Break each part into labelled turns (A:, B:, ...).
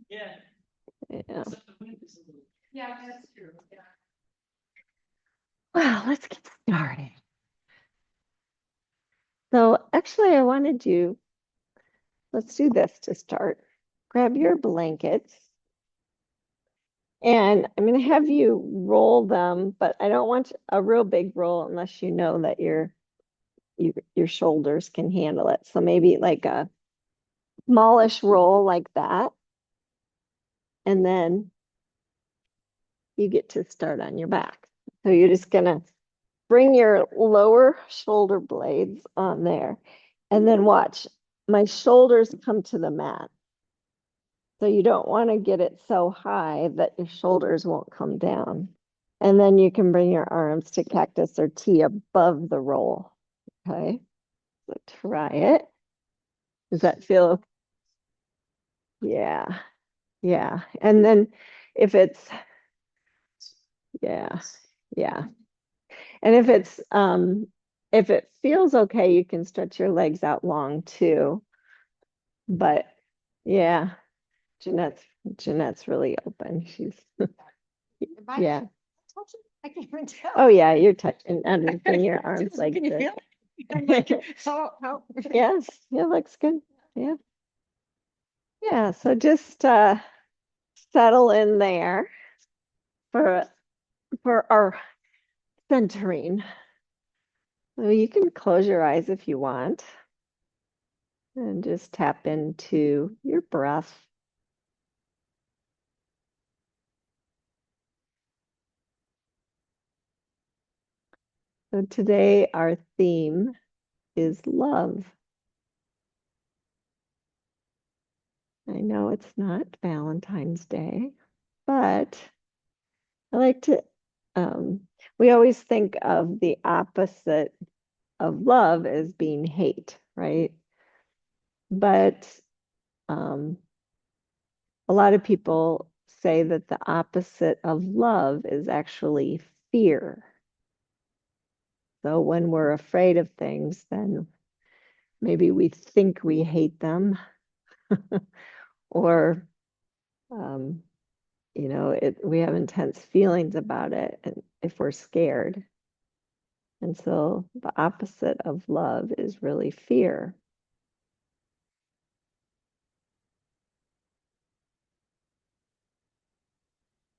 A: Yeah.
B: Yeah.
A: Yeah, that's true. Yeah.
B: Well, let's get started. So actually, let's do this to start. Grab your blankets. And I'm going to have you roll them, but I don't want a real big roll unless you know that your shoulders can handle it. So maybe like a smallish roll like that. And then you get to start on your back. So you're just going to bring your lower shoulder blades on there. And then watch, my shoulders come to the mat. So you don't want to get it so high that your shoulders won't come down. And then you can bring your arms to cactus or T above the roll. Okay. So try it. Does that feel? Yeah. Yeah. And then if yeah, yeah. And if it feels okay, you can stretch your legs out long too. But yeah, Jeanette's really open. She's yeah.
A: I can't even tell.
B: Oh yeah, you're touching underneath your arms like
A: Can you
B: this.
A: feel it? How?
B: Yes, it looks good. Yeah. Yeah, so just settle in there for our centering. So you can close your eyes if you want and just tap into your breath. So today our theme is love. I know it's not Valentine's Day, but I like to, we always think of the opposite of love as being hate, right? But um, a lot of people say that the opposite of love is actually fear. So when we're afraid of things, then maybe we think we hate them, or um, we have intense feelings about it, and if we're scared. And so the opposite of love is really fear.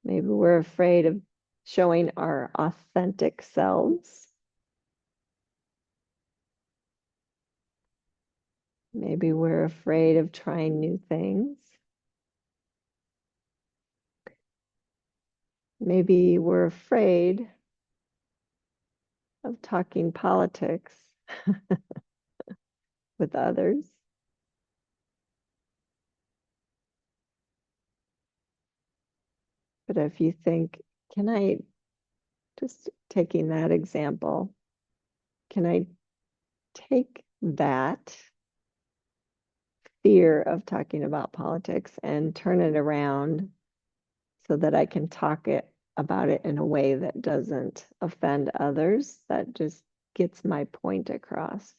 B: Maybe we're afraid of showing our authentic selves. Maybe we're afraid of trying new things. Maybe we're afraid of talking politics with others. But if you think, can I, just taking that example, can I take that fear of talking about politics and turn it around so that I can talk about it in a way that doesn't offend others, that just gets my point across.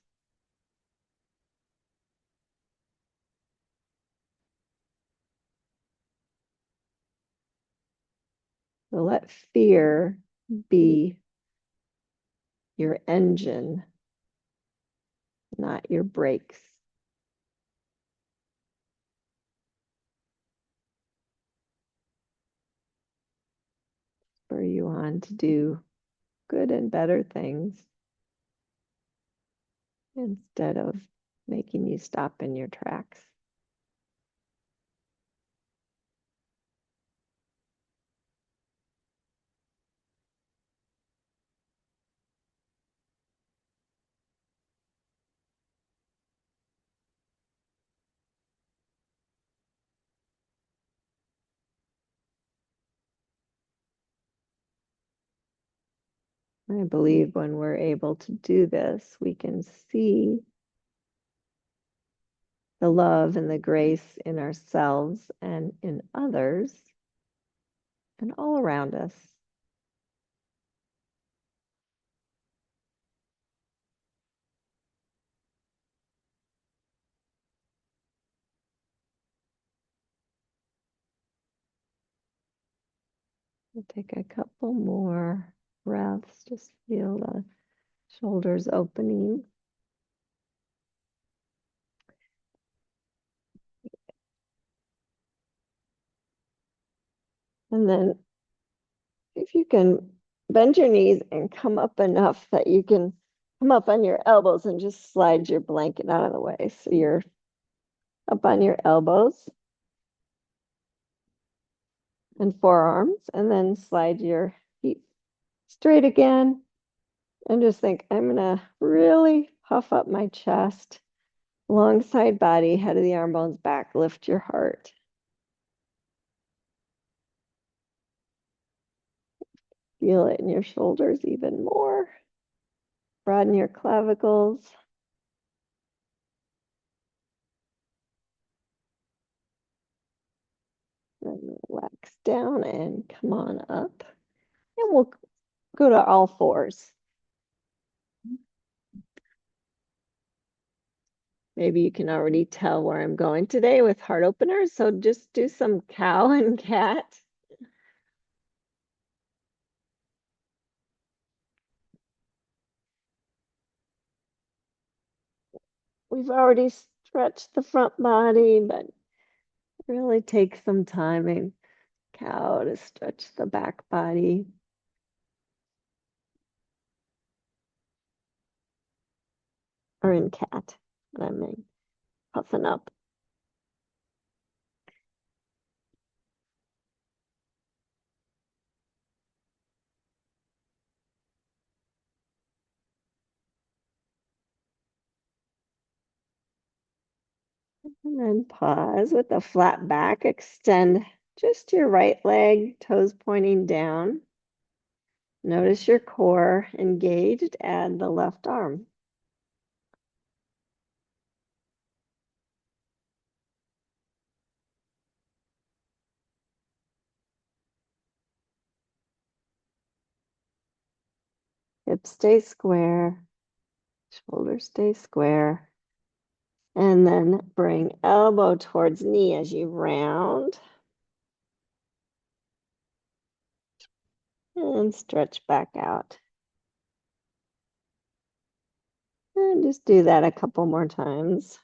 B: So let fear be your engine, not your brakes. Spur you on to do good and better things instead of making you stop in your tracks. I believe when we're able to do this, we can see the love and the grace in ourselves and in others and all around us. We'll take a couple more breaths. Just feel the shoulders opening. And then if you can bend your knees and come up enough that you can come up on your elbows and just slide your blanket out of the way. So you're up on your elbows and forearms, and then slide your feet straight again. And just think, I'm gonna really puff up my chest, long side body, head of the arm bones back, lift your heart. Feel it in your shoulders even more. Broaden your clavicles. Then relax down and come on up. And we'll go to all fours. Maybe you can already tell where I'm going today with heart openers. So just do some cow and cat. We've already stretched the front body, but really take some time in cow to stretch the back body. Or in cat, what I mean, puffing up. And then pause with a flat back. Extend just your right leg, toes pointing down. Notice your core engaged. Add the left arm. Hips stay square. Shoulders stay square. And then bring elbow towards knee as you round. And stretch back out. And just do that a couple more times.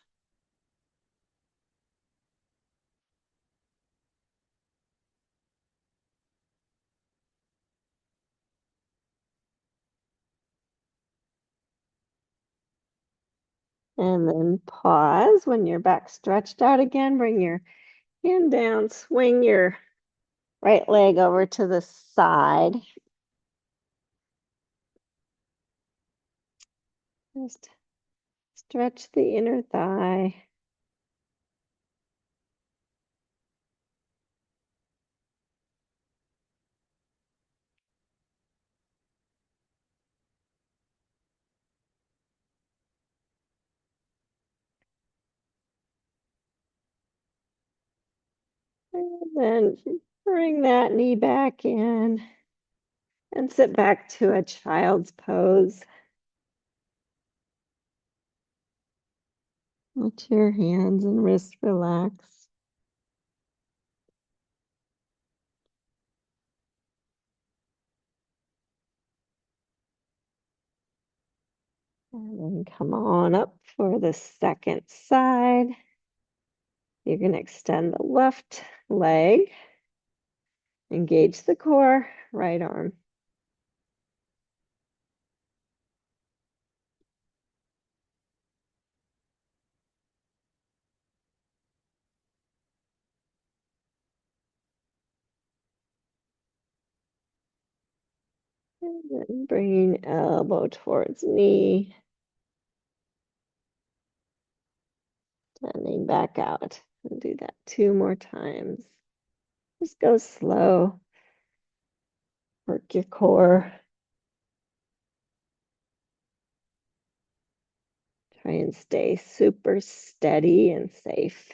B: And then pause when your back stretched out again. Bring your hand down, swing your right leg over to the side. Just stretch the inner thigh. And then bring that knee back in and sit back to a child's pose. Let your hands and wrists relax. And then come on up for the second side. You're going to extend the left leg, engage the core, right arm. And then bringing elbow towards knee. Standing back out. And do that 2 more times. Just go slow. Work your core. Try and stay super steady and safe.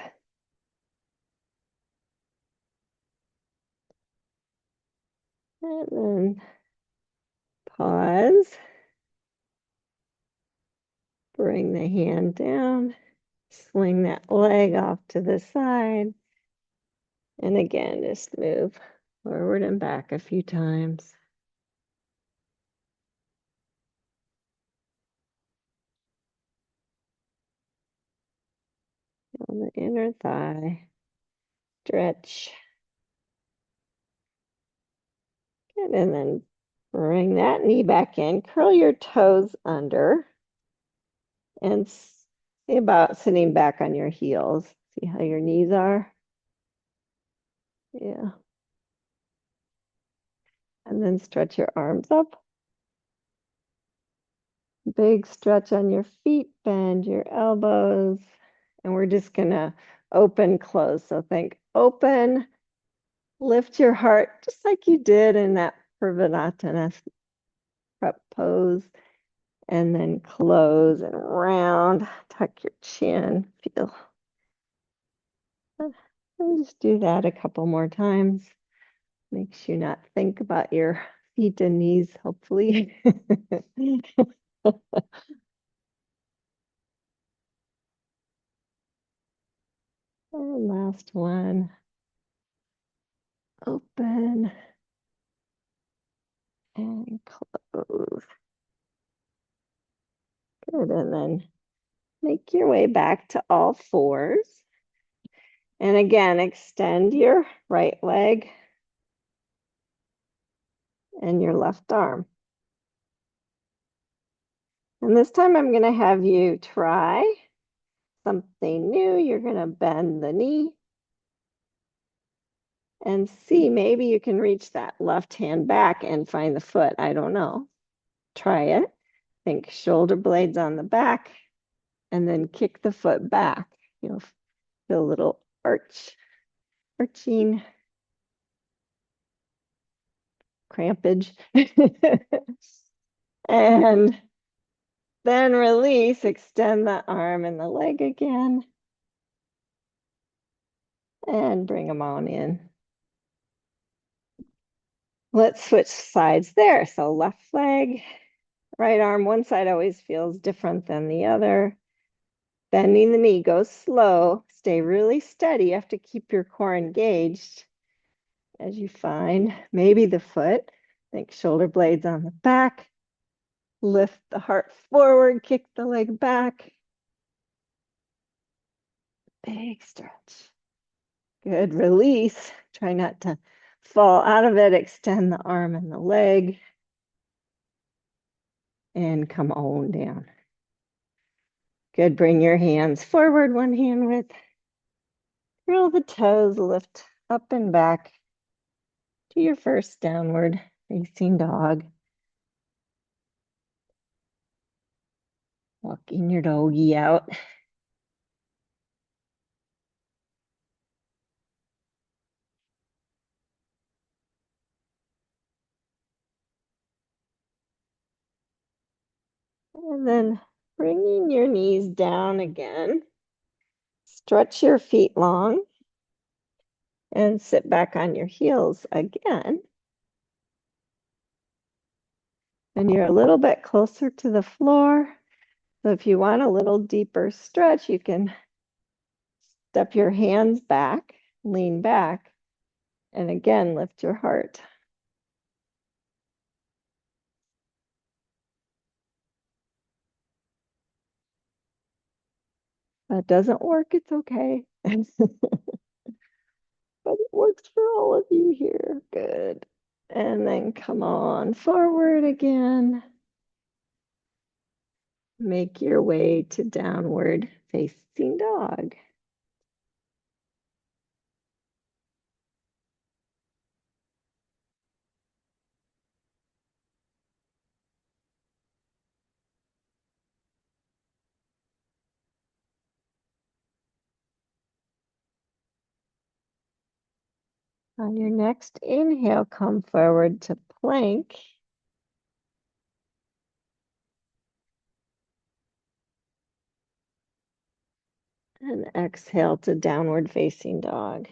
B: And then pause. Bring the hand down. Swing that leg off to the side. And again, just move Forward and back a few times. On the inner thigh. Stretch. Good, and then bring that knee back in. Curl your toes under. And see about sitting back on your heels. See how your knees are? Yeah. And then stretch your arms up. Big stretch on your feet, bend your elbows. And we're just gonna open, close. So think open, lift your heart just like you did in that Purvanatana prep pose. And then close and round, tuck your chin, feel. And just do that a couple more times. Makes you not think about your feet and knees, hopefully. And last one. Open and close. Good. And then make your way back to all fours. And again, extend your right leg and your left arm. And this time I'm going to have you try something new. You're going to bend the knee and see, maybe you can reach that left hand back and find the foot. I don't know. Try it. Think shoulder blades on the back and then kick the foot back. You'll feel a little arching crampage. And then release, extend the arm and the leg again. And bring them on in. Let's switch sides there. So left leg, right arm, one side always feels different than the other. Bending the knee, go slow, stay really steady. You have to keep your core engaged as you find maybe the foot. Think shoulder blades on the back. Lift the heart forward, kick the leg back. Big stretch. Good, release. Try not to fall out of it. Extend the arm and the leg. And come on down. Good, bring your hands forward, one hand width. Curl the toes, lift up and back to your first downward facing dog. Walking your doggy out. And then bringing your knees down again. Stretch your feet long and sit back on your heels again. And you're a little bit closer to the floor. So if you want a little deeper stretch, you can step your hands back, lean back, and again, lift your heart. That doesn't work, it's okay. But it works for all of you here. Good. And then come on forward again. Make your way to downward facing dog. On your next inhale, come forward to plank. And exhale to downward facing dog.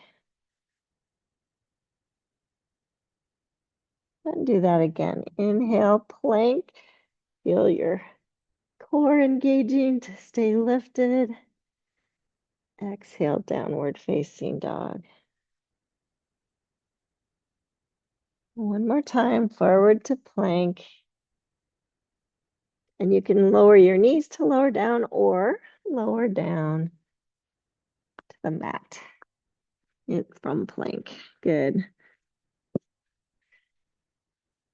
B: And do that again. Inhale, plank. Feel your core engaging to stay lifted. Exhale, downward facing dog. One more time, forward to plank. And you can lower your knees to lower down or lower down to the mat from plank. Good.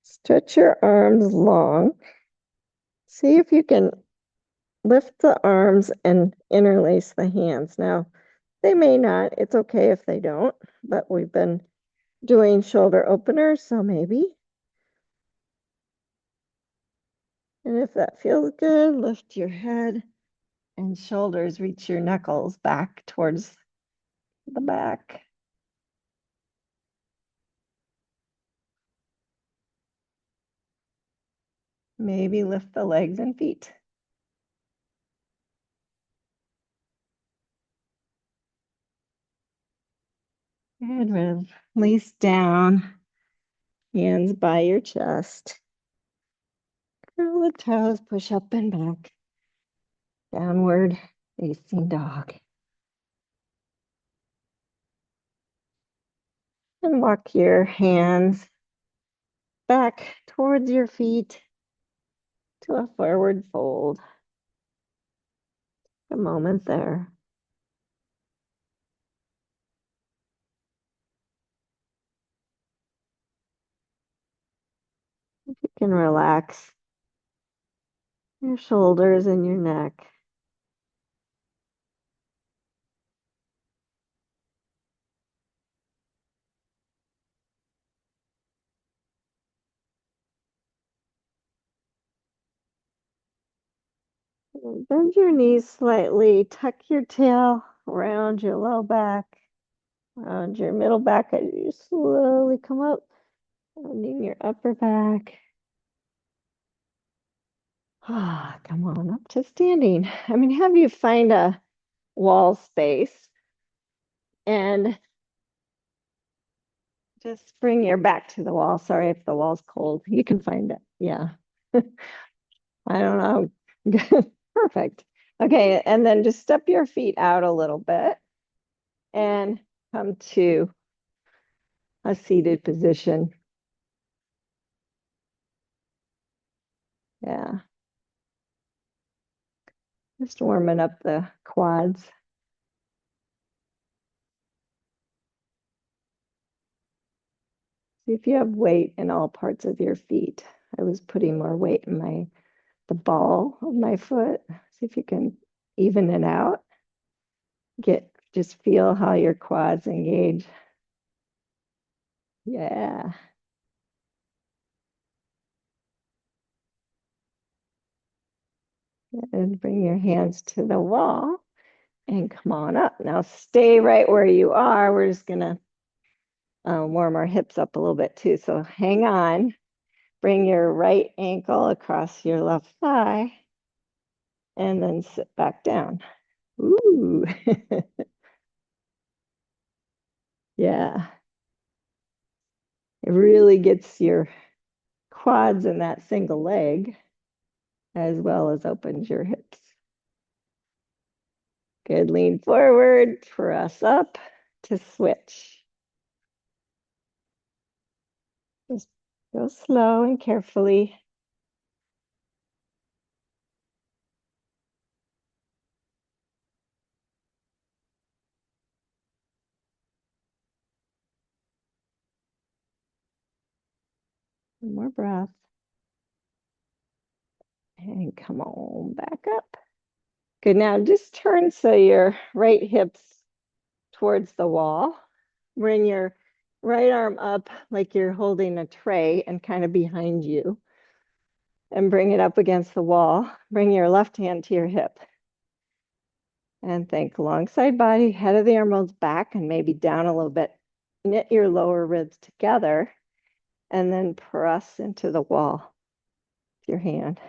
B: Stretch your arms long. See if you can lift the arms and interlace the hands. Now, they may not. It's okay if they don't, but we've been doing shoulder openers, so maybe. And if that feels good, lift your head and shoulders, reach your knuckles back towards the back. Maybe lift the legs and feet. Good. Release down. Hands by your chest. Curl the toes, push up and back. Downward facing dog. And walk your hands back towards your feet to a forward fold. A moment there. You can relax your shoulders and your neck. Bend your knees slightly, tuck your tail around your low back, around your middle back as you slowly come up, rounding your upper back. Ah, come on up to standing. Have you find a wall space and just bring your back to the wall. Sorry if the wall's cold. You can find it. Yeah. I don't know. Perfect. Okay, and then just step your feet out a little bit and come to a seated position. Yeah. Just warming up the quads. See if you have weight in all parts of your feet. I was putting more weight in the ball of my foot. See if you can even it out. Just feel how your quads engage. Yeah. And bring your hands to the wall and come on up. Now stay right where you are. We're just gonna warm our hips up a little bit too. So hang on. Bring your right ankle across your left thigh and then sit back down. Ooh. Yeah. It really gets your quads in that single leg as well as opens your hips. Good. Lean forward, press up to switch. Just go slow and carefully. One more breath. And come on back up. Good. Now just turn so your right hip's towards the wall. Bring your right arm up like you're holding a tray and kind of behind you. And bring it up against the wall. Bring your left hand to your hip. And think long side body, head of the arm rolls back and maybe down a little bit. Knit your lower ribs together and then press into the wall with your hand.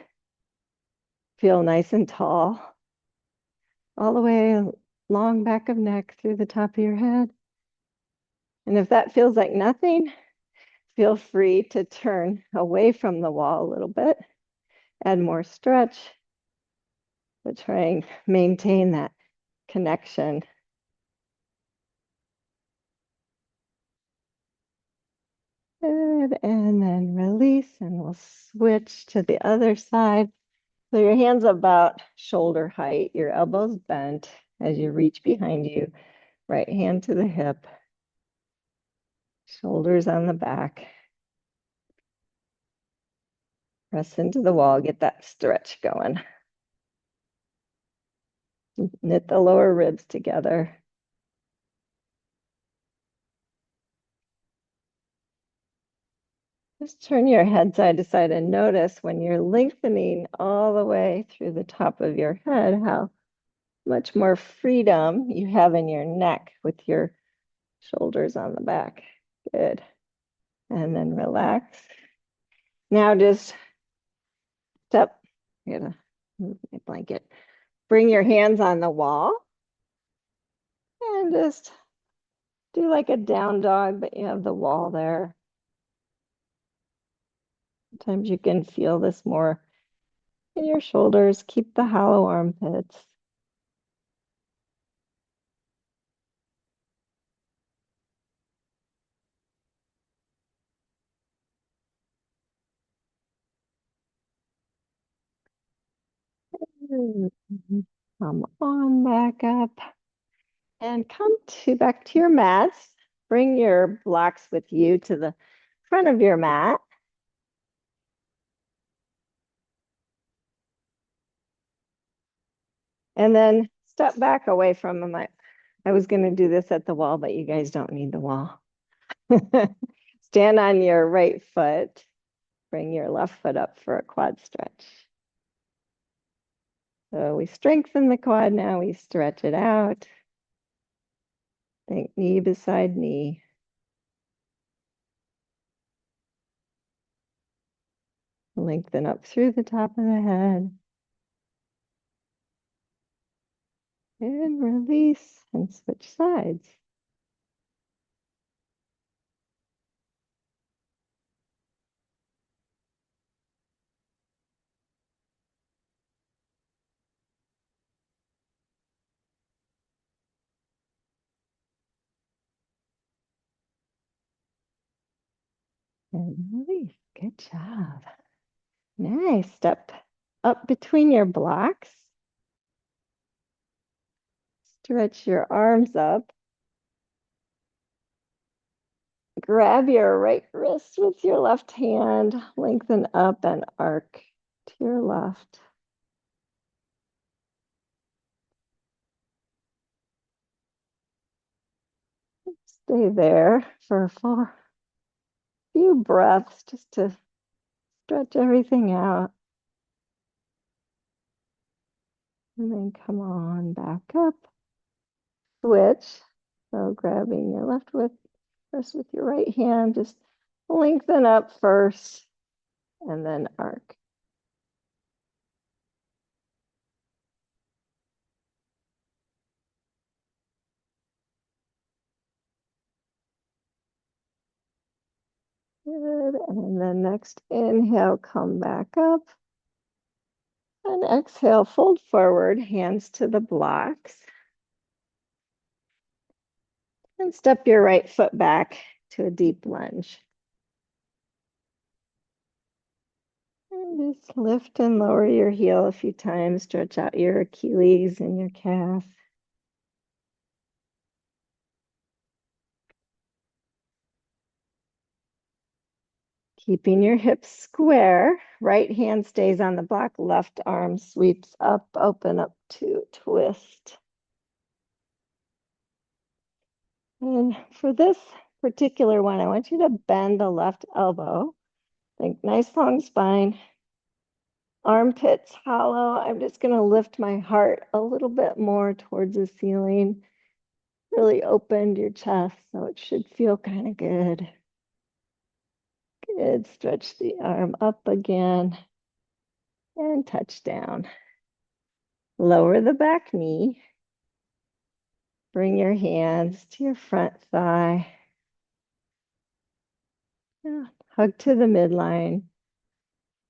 B: Feel nice and tall. All the way long back of neck through the top of your head. And if that feels like nothing, feel free to turn away from the wall a little bit, add more stretch, but try and maintain that connection. Good. And then release, and we'll switch to the other side. So your hands about shoulder height, your elbows bent as you reach behind you. Right hand to the hip, shoulders on the back. Press into the wall, get that stretch going. Knit the lower ribs together. Just turn your head side to side and notice when you're lengthening all the way through the top of your head, how much more freedom you have in your neck with your shoulders on the back. Good. And then relax. Now just step, I gotta move my blanket. Bring your hands on the wall and just do like a down dog, but you have the wall there. Sometimes you can feel this more in your shoulders. Keep the hollow armpits. Come on back up and come to back to your mats. Bring your blocks with you to the front of your mat. And then step back away from them. I was going to do this at the wall, but you guys don't need the wall. Stand on your right foot. Bring your left foot up for a quad stretch. So we strengthen the quad, now we stretch it out. Think knee beside knee. Lengthen up through the top of the head. And release and switch sides. And release. Good job. Nice. Step up between your blocks. Stretch your arms up. Grab your right wrist with your left hand. Lengthen up and arc to your left. Stay there for a few breaths just to stretch everything out. And then come on back up. Switch. So grabbing your left wrist with your right hand, just lengthen up first and then arc. Good. And then next inhale, come back up. And exhale, fold forward, hands to the blocks. And step your right foot back to a deep lunge. And just lift and lower your heel a few times, stretch out your Achilles and your calf. Keeping your hips square, right hand stays on the block, left arm sweeps up, open up to twist. And for this particular one, I want you to bend the left elbow. Think nice long spine, armpits hollow. I'm just going to lift my heart a little bit more towards the ceiling. Really opened your chest, so it should feel kind of good. Good. Stretch the arm up again and touch down. Lower the back knee. Bring your hands to your front thigh. Yeah. Hug to the midline.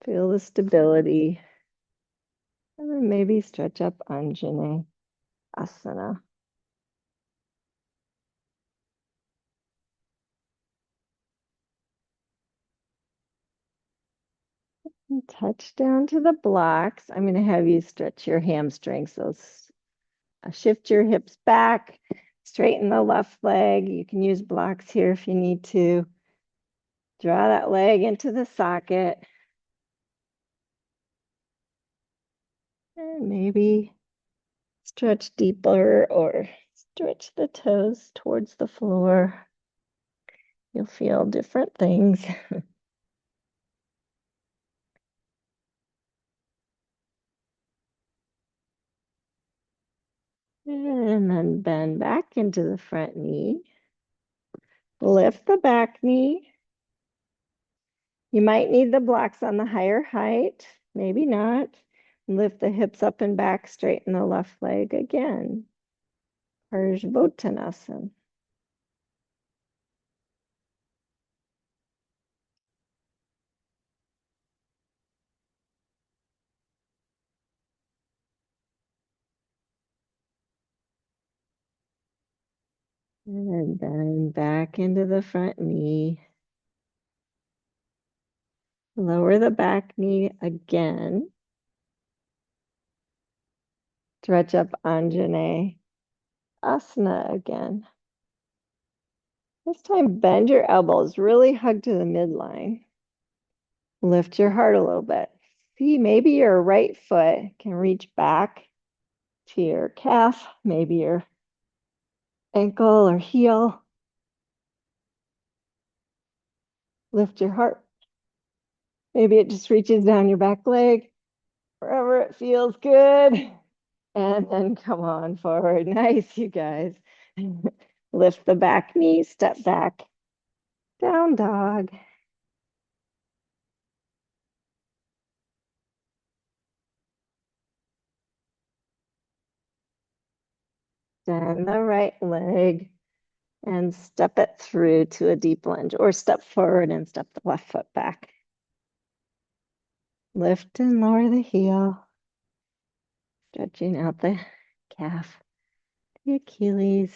B: Feel the stability. And then maybe stretch up Anjane Asana. And touch down to the blocks. I'm going to have you stretch your hamstrings. So shift your hips back, straighten the left leg. You can use blocks here if you need to. Draw that leg into the socket. And maybe stretch deeper or stretch the toes towards the floor. You'll feel different things. And then bend back into the front knee. Lift the back knee. You might need the blocks on the higher height, maybe not. Lift the hips up and back, straighten the left leg again. Parsvottanasana. And then back into the front knee. Lower the back knee again. Stretch up Anjane Asana again. This time, bend your elbows, really hug to the midline. Lift your heart a little bit. See, maybe your right foot can reach back to your calf, maybe your ankle or heel. Lift your heart. Maybe it just reaches down your back leg, wherever it feels good. And then come on forward. Nice, you guys. Lift the back knee, step back, down dog. Bend the right leg and step it through to a deep lunge, or step forward and step the left foot back. Lift and lower the heel, stretching out the calf, the Achilles.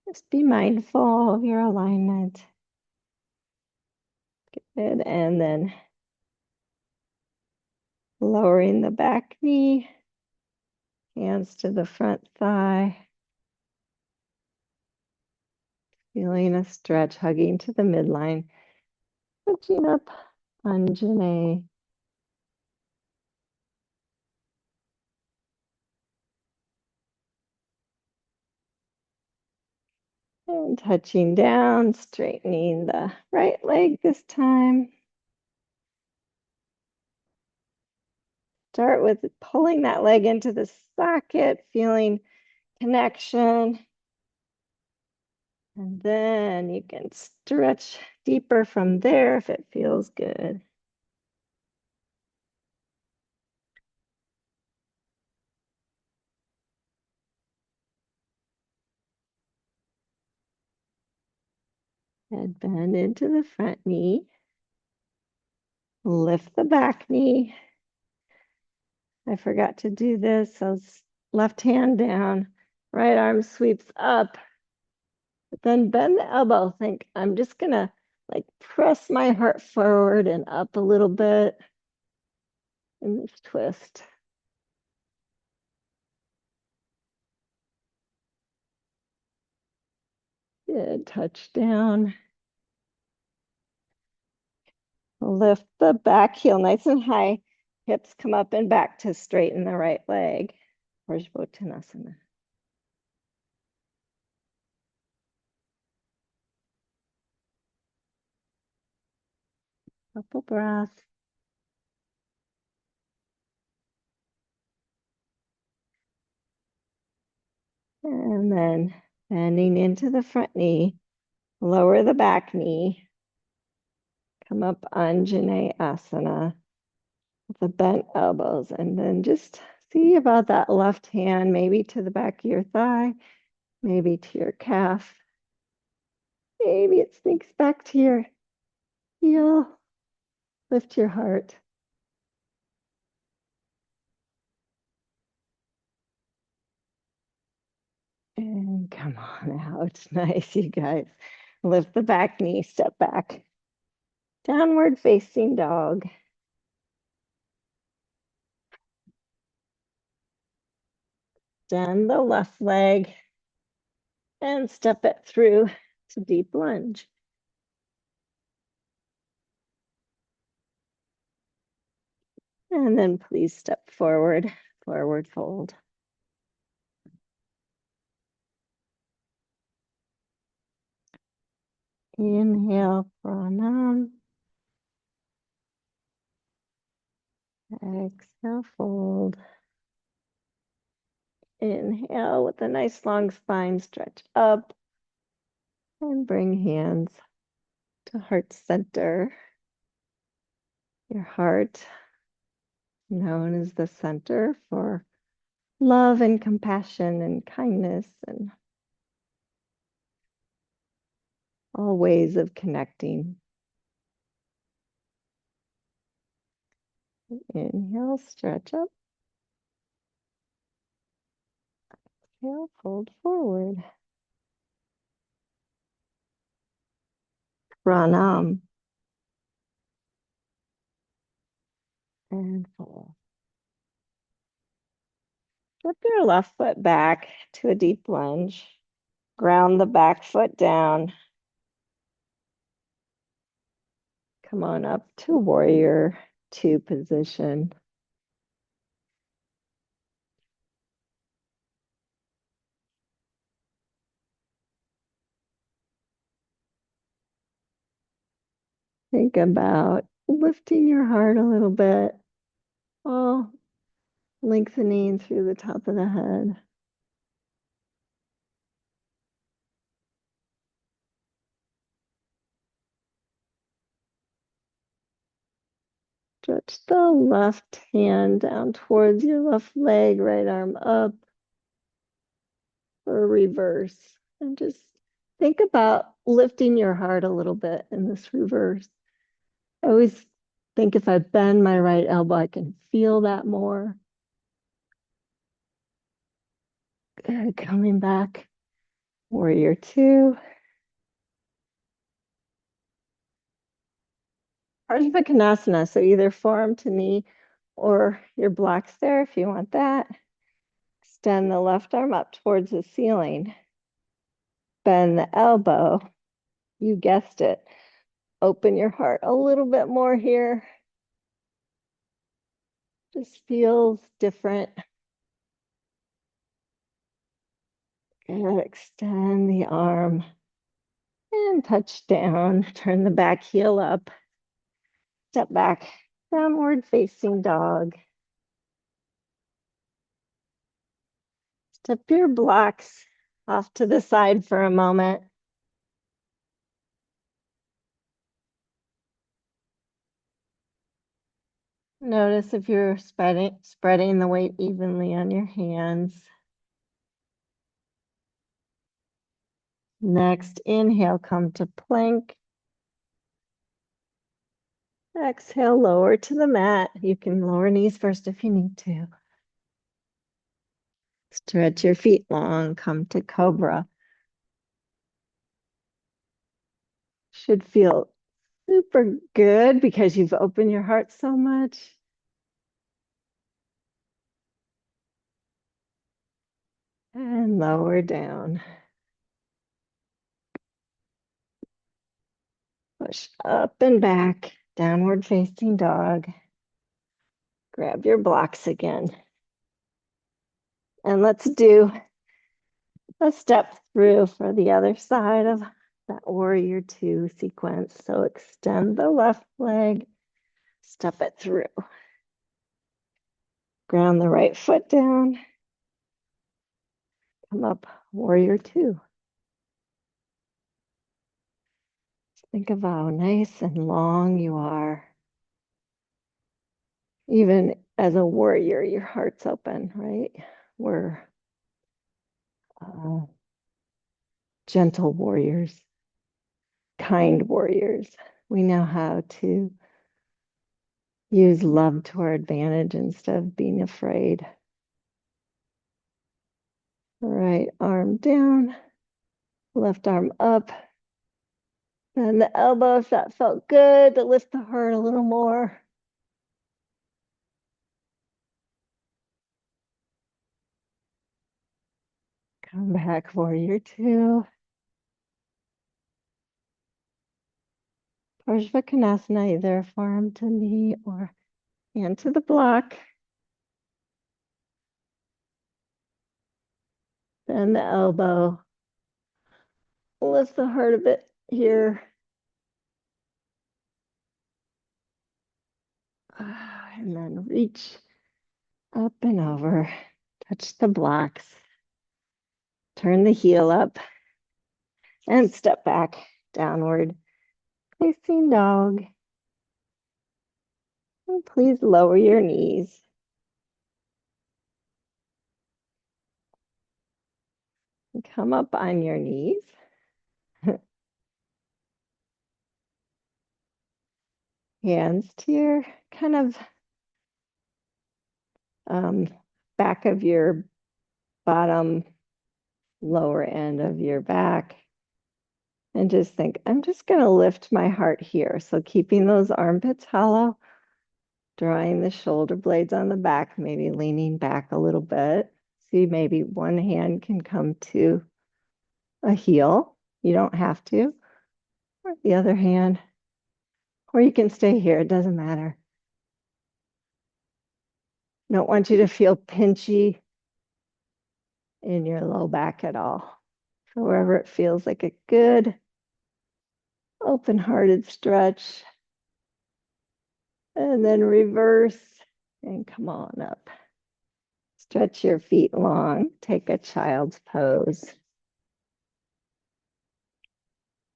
B: Just be mindful of your alignment. Good. And then lowering the back knee, hands to the front thigh. Feeling a stretch, hugging to the midline. Touching up Anjane. And touching down, straightening the right leg this time. Start with pulling that leg into the socket, feeling connection. And then you can stretch deeper from there if it feels good. Head bend into the front knee. Lift the back knee. I forgot to do this. So left hand down, right arm sweeps up. But then bend the elbow. Think, I'm just gonna like press my heart forward and up a little bit in this twist. Good, touch down. Lift the back heel nice and high. Hips come up and back to straighten the right leg. Parsvottanasana. Couple breaths. And then bending into the front knee. Lower the back knee. Come up Anjane Asana with the bent elbows. And then just see about that left hand, maybe to the back of your thigh, maybe to your calf. Maybe it sneaks back to your heel. Lift your heart. And come on out. Nice, you guys. Lift the back knee, step back. Downward facing dog. Extend the left leg and step it through to deep lunge. And then please step forward, forward fold. Inhale, pranam. Exhale, fold. Inhale with a nice long spine, stretch up and bring hands to heart center. Your heart, known as the center for love and compassion and kindness and all ways of connecting. Inhale, stretch up. Exhale, fold forward. Pranam. And fold. Flip your left foot back to a deep lunge. Ground the back foot down. Come on up to warrior two position. Think about lifting your heart a little bit, while lengthening through the top of the head. Stretch the left hand down towards your left leg, right arm up for reverse. And just think about lifting your heart a little bit in this reverse. I always think if I bend my right elbow, I can feel that more. Good, coming back. Warrior two. Ardha so either forearm to knee or your blocks there if you want that. Extend the left arm up towards the ceiling. Bend the elbow. You guessed it. Open your heart a little bit more here. Just feels different. And extend the arm and touch down. Turn the back heel up. Step back. Downward facing dog. Step your blocks off to the side for a moment. Notice if you're spreading the weight evenly on your hands. Next, inhale, come to plank. Exhale, lower to the mat. You can lower knees first if you need to. Stretch your feet long, come to cobra. Should feel super good because you've opened your heart so much. And lower down. Push up and back, downward facing dog. Grab your blocks again. And let's do a step through for the other side of that warrior two sequence. So extend the left leg, step it through. Ground the right foot down. Come up, warrior two. Think of how nice and long you are. Even as a warrior, your heart's open, right? We're gentle warriors, kind warriors. We know how to use love to our advantage instead of being afraid. Right arm down, left arm up. And the elbow, if that felt good, to lift the heart a little more. Come back, warrior two. Parsvakonasana, either forearm to knee or hand to the block. Then the elbow. Lift the heart a bit here. And then reach up and over. Touch the blocks. Turn the heel up and step back, downward facing dog. And please lower your knees. Come up on your knees. Hands to your kind of back of your bottom, lower end of your back. And just think, I'm just going to lift my heart here. So keeping those armpits hollow, drawing the shoulder blades on the back, maybe leaning back a little bit. See, maybe one hand can come to a heel. You don't have to. Or the other hand. Or you can stay here. It doesn't matter. Don't want you to feel pinchy in your low back at all. So wherever it feels like a good, open-hearted stretch. And then reverse and come on up. Stretch your feet long. Take a child's pose. It's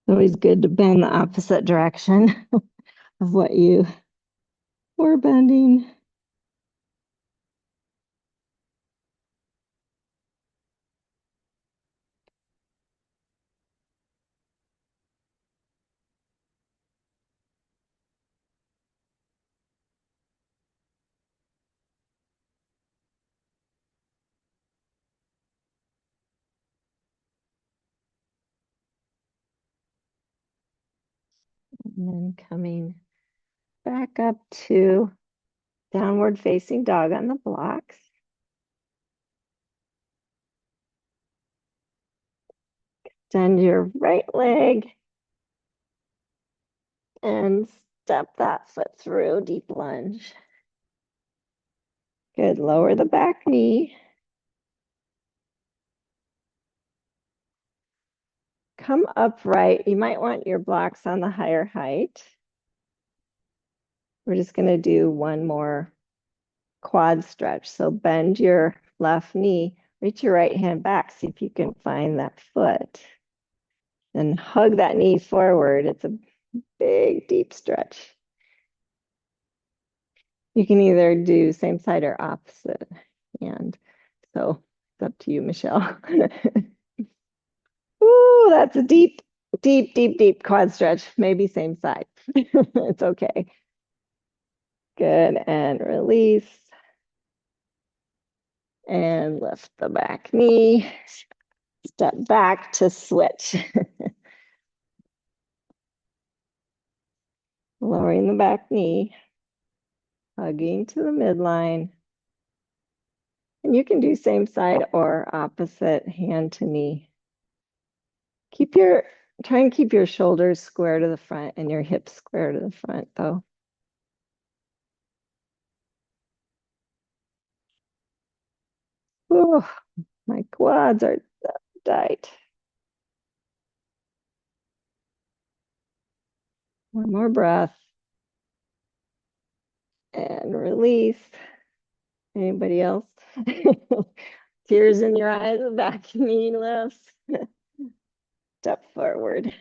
B: always good to bend the opposite direction of what you were bending. And then coming back up to downward facing dog on the blocks. Extend your right leg and step that foot through, deep lunge. Good, lower the back knee. Come upright. You might want your blocks on the higher height. We're just gonna do one more quad stretch. So bend your left knee, reach your right hand back, see if you can find that foot. And hug that knee forward. It's a big, deep stretch. You can either do same side or opposite hand. So it's up to you, Michelle. Ooh, that's a deep, deep, deep, deep quad stretch. Maybe same side. It's okay. Good. And release. And lift the back knee. Step back to switch. Lowering the back knee. Hugging to the midline. And you can do same side or opposite hand to knee. Try and keep your shoulders square to the front and your hips square to the front though. Oh, my quads are tight. One more breath. And release. Anybody else? Tears in your eyes, the back knee lifts. Step forward.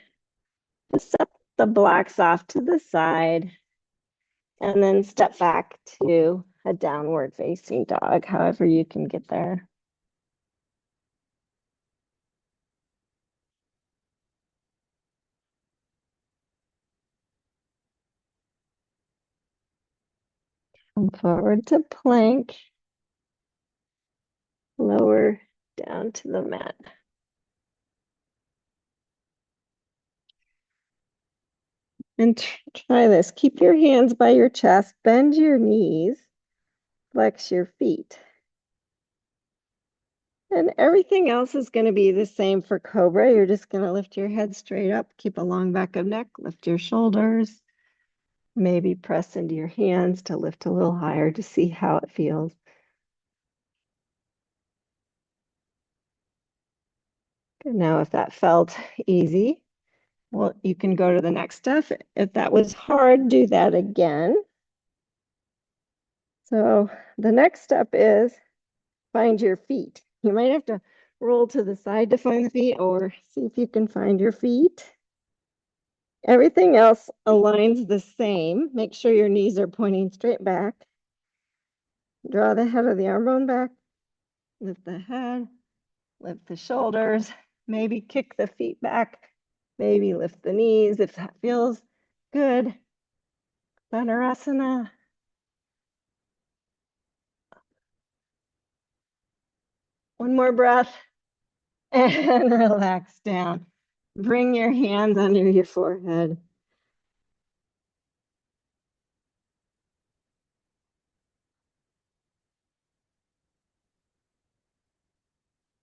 B: Just step the blocks off to the side. And then step back to a downward facing dog, however you can get there. Come forward to plank. Lower down to the mat. And try this. Keep your hands by your chest, bend your knees, flex your feet. And everything else is going to be the same for Cobra. You're just going to lift your head straight up, keep a long back of neck, lift your shoulders, maybe press into your hands to lift a little higher to see how it feels. Good. Now, if that felt easy, well, you can go to the next step. If that was hard, do that again. So the next step is find your feet. You might have to roll to the side to find the feet or see if you can find your feet. Everything else aligns the same. Make sure your knees are pointing straight back. Draw the head of the arm bone back. Lift the head, lift the shoulders, maybe kick the feet back, maybe lift the knees if that feels good. Dhanurasana. One more breath and relax down. Bring your hands under your forehead.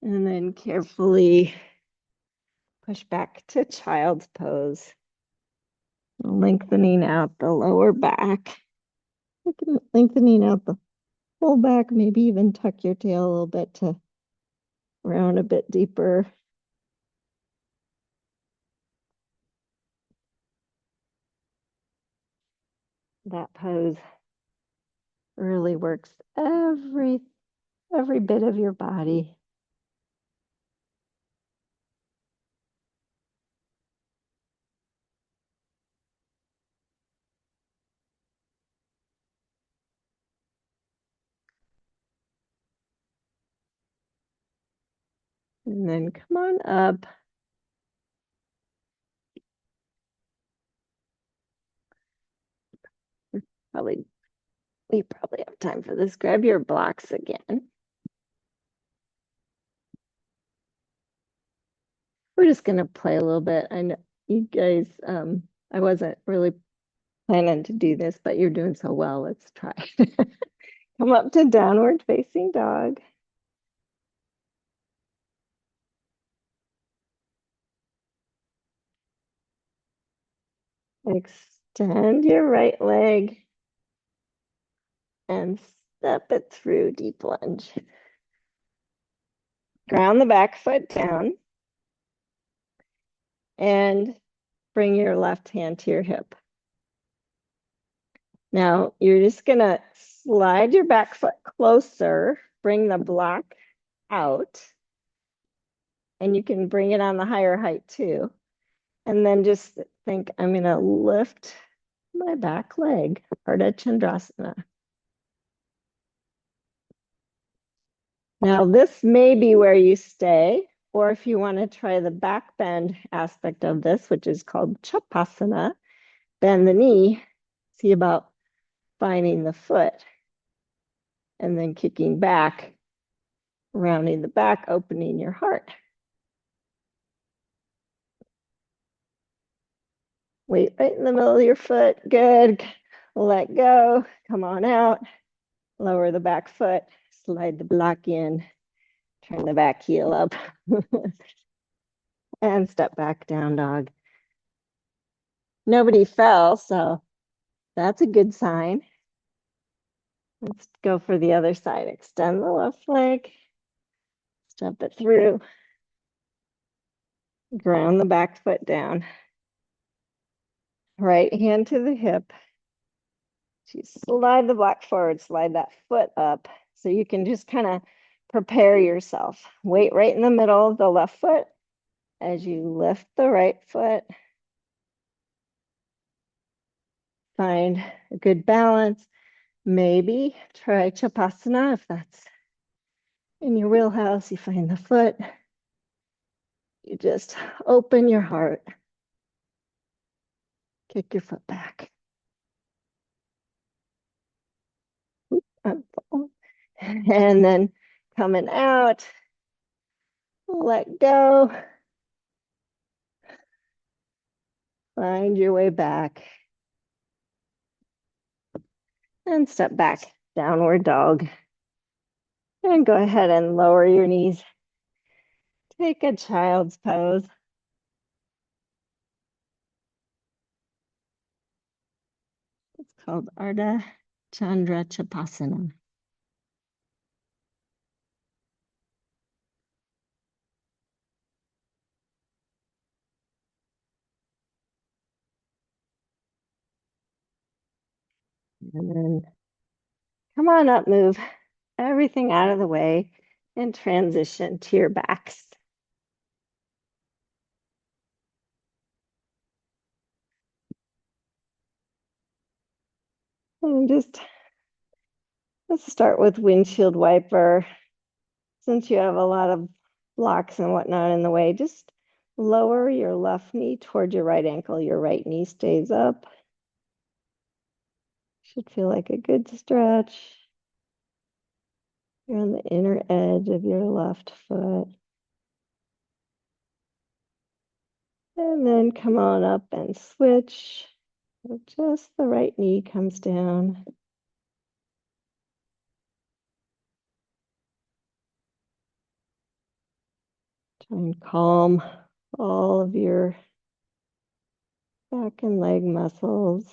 B: And then carefully push back to child's pose. Lengthening out the lower back. Lengthening out the whole back, maybe even tuck your tail a little bit to round a bit deeper. That pose really works every bit of your body. And then come on up. Probably we probably have time for this. Grab your blocks again. We're just gonna play a little bit. I know you guys, I wasn't really planning to do this, but you're doing so well. Let's try. Come up to downward facing dog. Extend your right leg and step it through deep lunge. Ground the back foot down and bring your left hand to your hip. Now you're just gonna slide your back foot closer, bring the block out, and you can bring it on the higher height too. And then just think, I'm gonna lift my back leg, Ardha Chandrasana. Now this may be where you stay, or if you want to try the back bend aspect of this, which is called Chapasana, bend the knee, see about finding the foot, and then kicking back, rounding the back, opening your heart. Weight right in the middle of your foot, good. Let go, come on out, lower the back foot, slide the block in, turn the back heel up, and step back down dog. Nobody fell, so that's a good sign. Let's go for the other side. Extend the left leg, step it through, ground the back foot down. Right hand to the hip. You slide the block forward, slide that foot up. So you can just kind of prepare yourself. Weight right in the middle of the left foot as you lift the right foot. Find a good balance. Maybe try Chapasana if that's in your wheelhouse. You find the foot. You just open your heart. Kick your foot back. And then coming out, let go. Find your way back. And step back, downward dog. And go ahead and lower your knees. Take a child's pose. It's called Ardha Chandra Chapasana. And then come on up, move everything out of the way and transition to your backs. And just let's start with windshield wiper. Since you have a lot of blocks and whatnot in the way, just lower your left knee toward your right ankle. Your right knee stays up. Should feel like a good stretch. You're on the inner edge of your left foot. And then come on up and switch. So just the right knee comes down. Try and calm all of your back and leg muscles.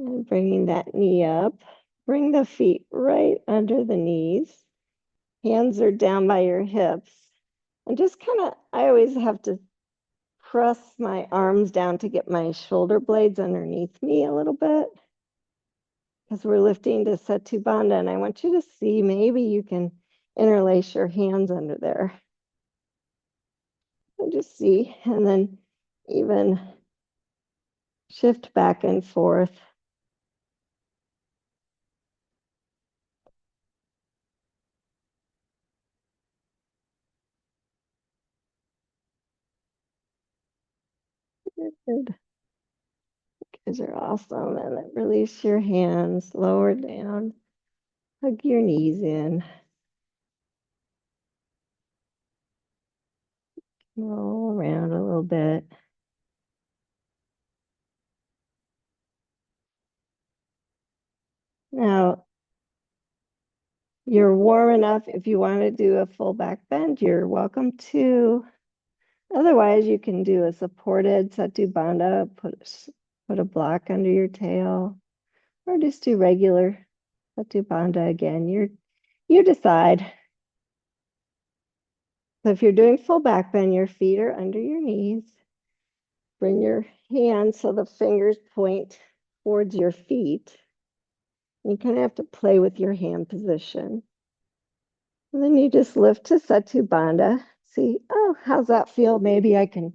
B: And bringing that knee up. Bring the feet right under the knees. Hands are down by your hips. And just kind of, I always have to press my arms down to get my shoulder blades underneath me a little bit. Because we're lifting to Setu Bandha, and I want you to see maybe you can interlace your hands under there. And just see, and then even shift back and forth. Good. You guys are awesome. And then release your hands, lower down, hug your knees in. Roll around a little bit. Now, you're warm enough. If you want to do a full back bend, you're welcome to. Otherwise, you can do a supported Setu Bandha, put a block under your tail, or just do regular Setu Bandha again. You decide. So if you're doing full back bend, your feet are under your knees. Bring your hands so the fingers point towards your feet. You kind of have to play with your hand position. And then you just lift to Setu Bandha. See, oh, how's that feel? Maybe I can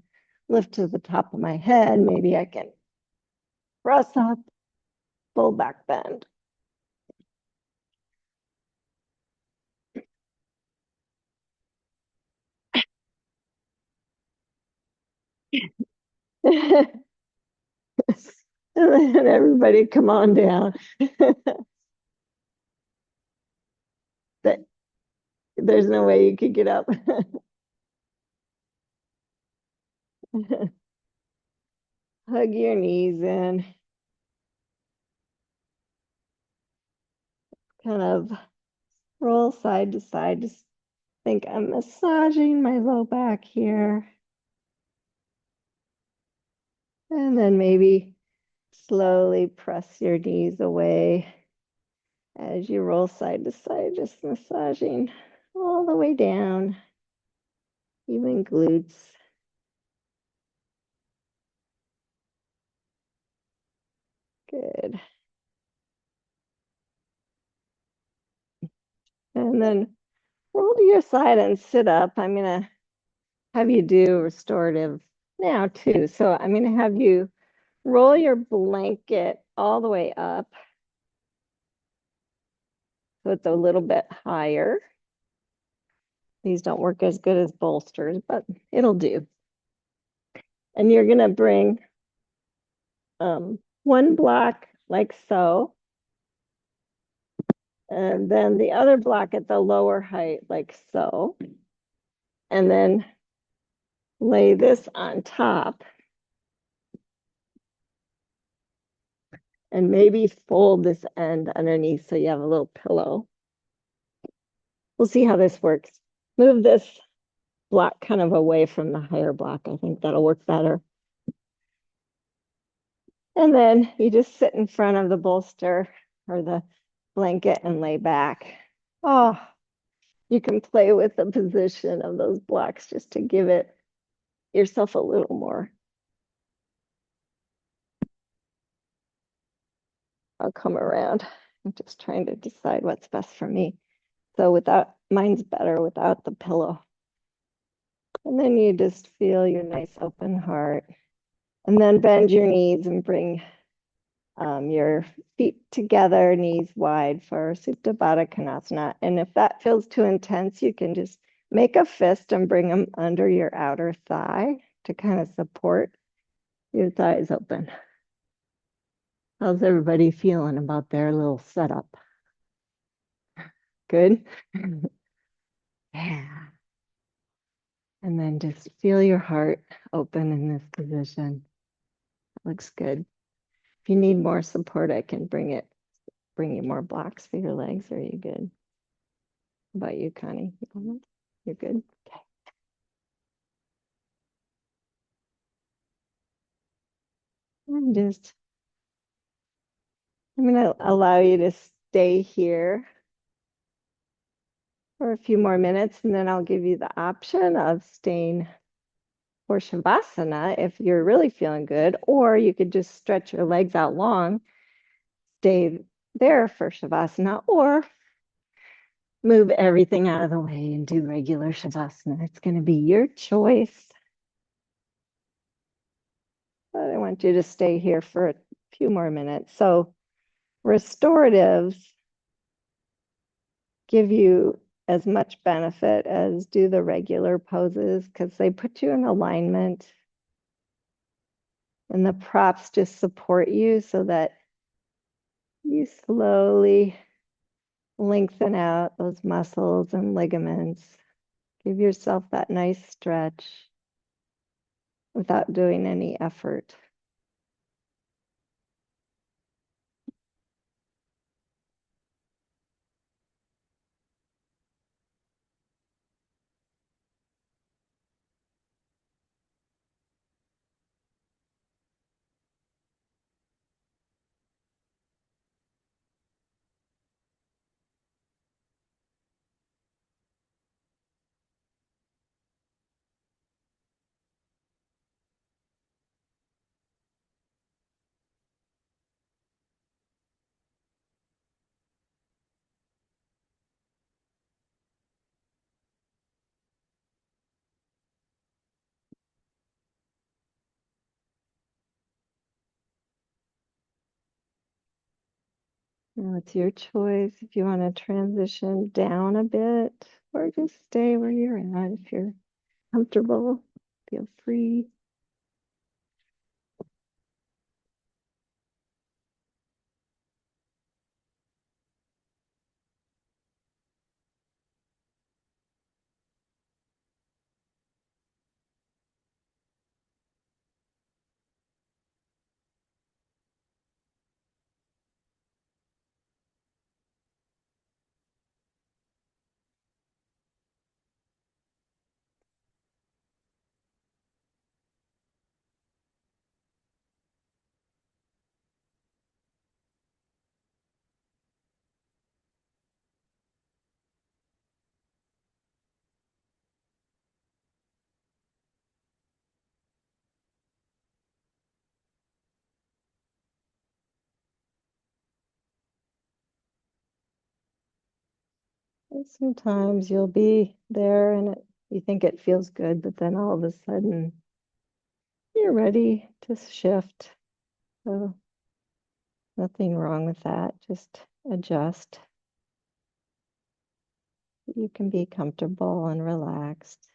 B: lift to the top of my head. Maybe I can press up, full back bend. And then everybody come on down. That there's no way you could get up. Hug your knees in. Kind of roll side to side. Just think I'm massaging my low back here. And then maybe slowly press your knees away as you roll side to side, just massaging all the way down, even glutes. Good. And then roll to your side and sit up. I'm going to have you do restorative now too. So I'm going to have you roll your blanket all the way up so it's a little bit higher. These don't work as good as bolsters, but it'll do. And you're going to bring one block like so, and then the other block at the lower height like so. And then lay this on top and maybe fold this end underneath so you have a little pillow. We'll see how this works. Move this block kind of away from the higher block. I think that'll work better. And then you just sit in front of the bolster or the blanket and lay back. Oh, you can play with the position of those blocks just to give it yourself a little more. I'll come around. I'm just trying to decide what's best for me. So without, mine's better without the pillow. And then you just feel your nice open heart. And then bend your knees and bring your feet together, knees wide for Supta Baddha Konasana. And if that feels too intense, you can just make a fist and bring them under your outer thigh to kind of support your thighs open. How's everybody feeling about their little setup? Good? Yeah. And then just feel your heart open in this position. Looks good. If you need more support, I can bring you more blocks for your legs. Are you good? How about you, Connie? You're good? Okay. I'm going to allow you to stay here for a few more minutes, and then I'll give you the option of staying for Shavasana if you're really feeling good, or you could just stretch your legs out long, stay there for Shavasana, or move everything out of the way and do regular Shavasana. It's going to be your choice. But I want you to stay here for a few more minutes. So restoratives give you as much benefit as do the regular poses because they put you in alignment and the props just support you so that you slowly lengthen out those muscles and ligaments. Give yourself that nice stretch without doing any effort. Now it's your choice if you want to transition down a bit or just stay where you're at if you're comfortable. Feel free. And sometimes you'll be there and you think it feels good, but then all of a sudden you're ready to shift. So nothing wrong with that. Just adjust. You can be comfortable and relaxed.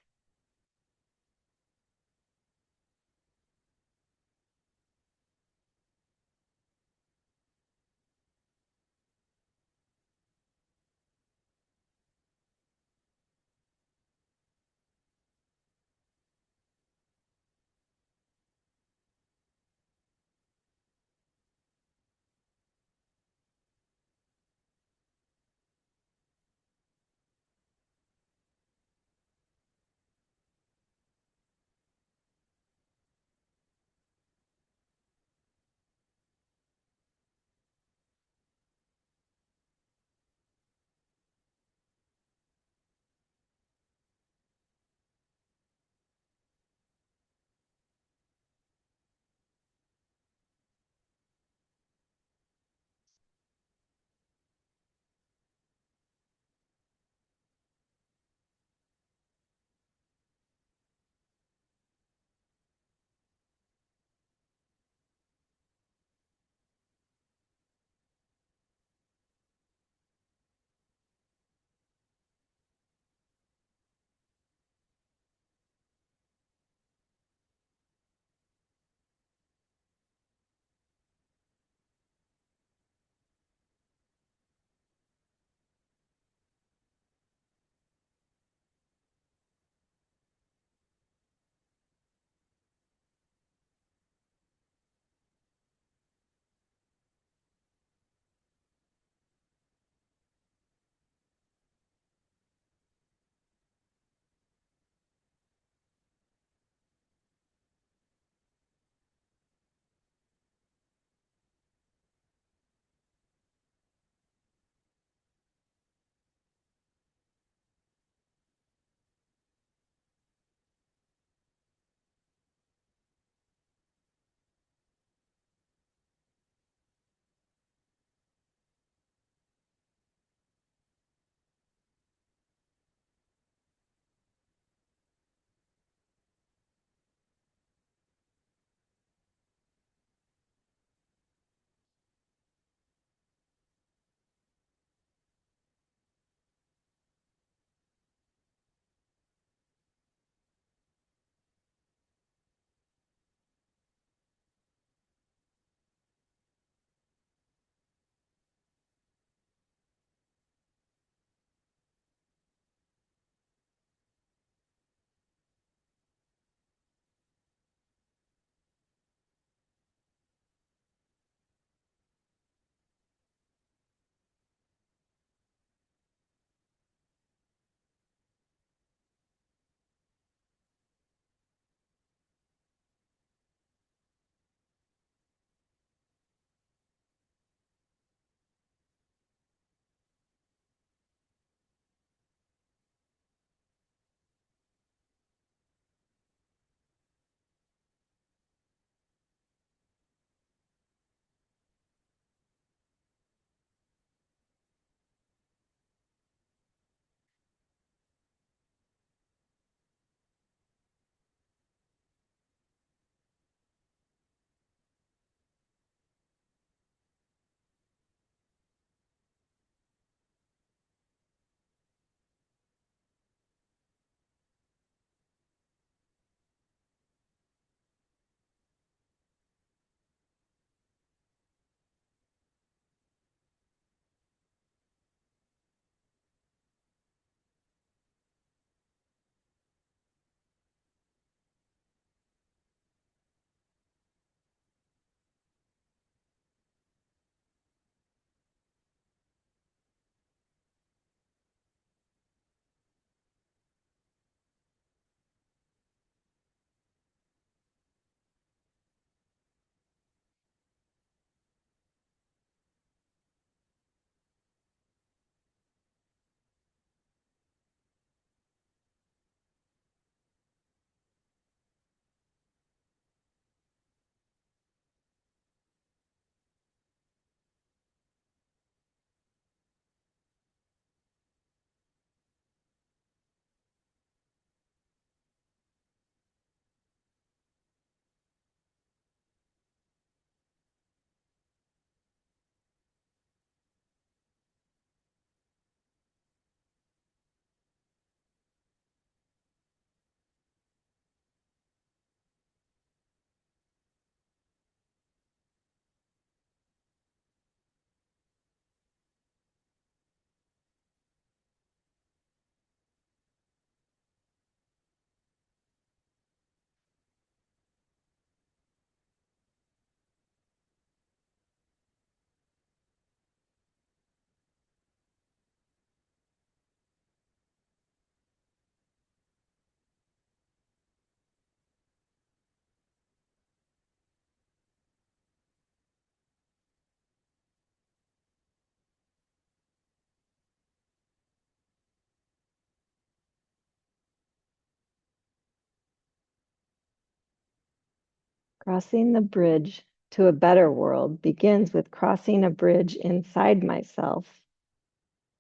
B: Crossing the bridge to a better world begins with crossing a bridge inside myself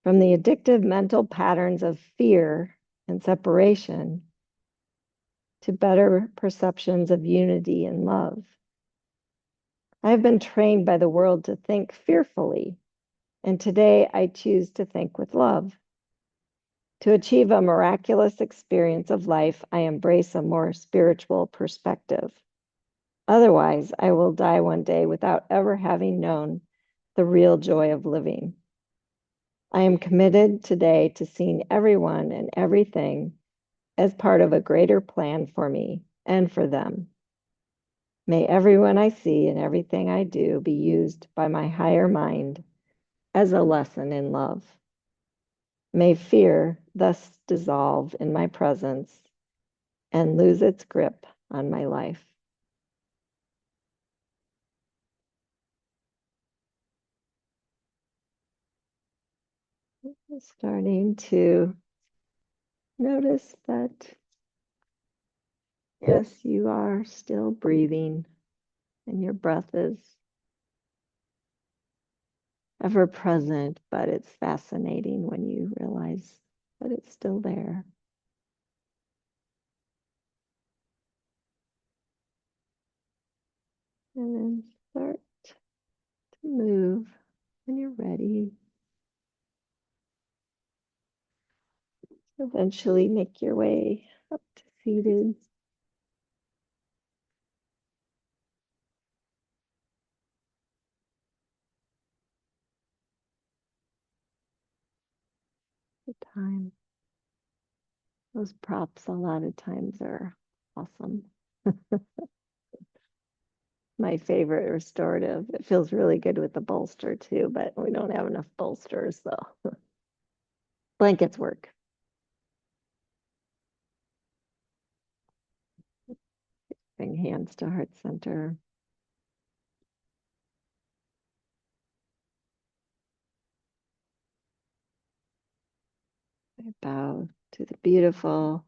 B: from the addictive mental patterns of fear and separation to better perceptions of unity and love. I have been trained by the world to think fearfully, and today I choose to think with love. To achieve a miraculous experience of life, I embrace a more spiritual perspective. Otherwise, I will die one day without ever having known the real joy of living. I am committed today to seeing everyone and everything as part of a greater plan for me and for them. May everyone I see and everything I do be used by my higher mind as a lesson in love. May fear thus dissolve in my presence and lose its grip on my life. Starting to notice that, yes, you are still breathing and your breath is ever present, but it's fascinating when you realize that it's still there. And then start to move when you're ready. Eventually make your way up to seated. The time. Those props a lot of times are awesome. My favorite restorative. It feels really good with the bolster too, but we don't have enough bolsters, so blankets work. Bring hands to heart center. I bow to the beautiful,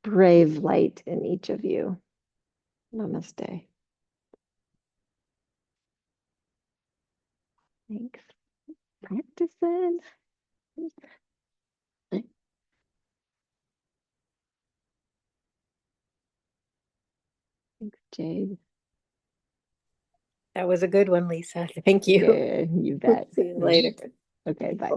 B: brave light in each of you. Namaste. Thanks for practicing. Thanks, Jade.
C: That was a good one, Lisa. Thank you.
B: Yeah, you bet.
C: See you later.
B: Okay, bye.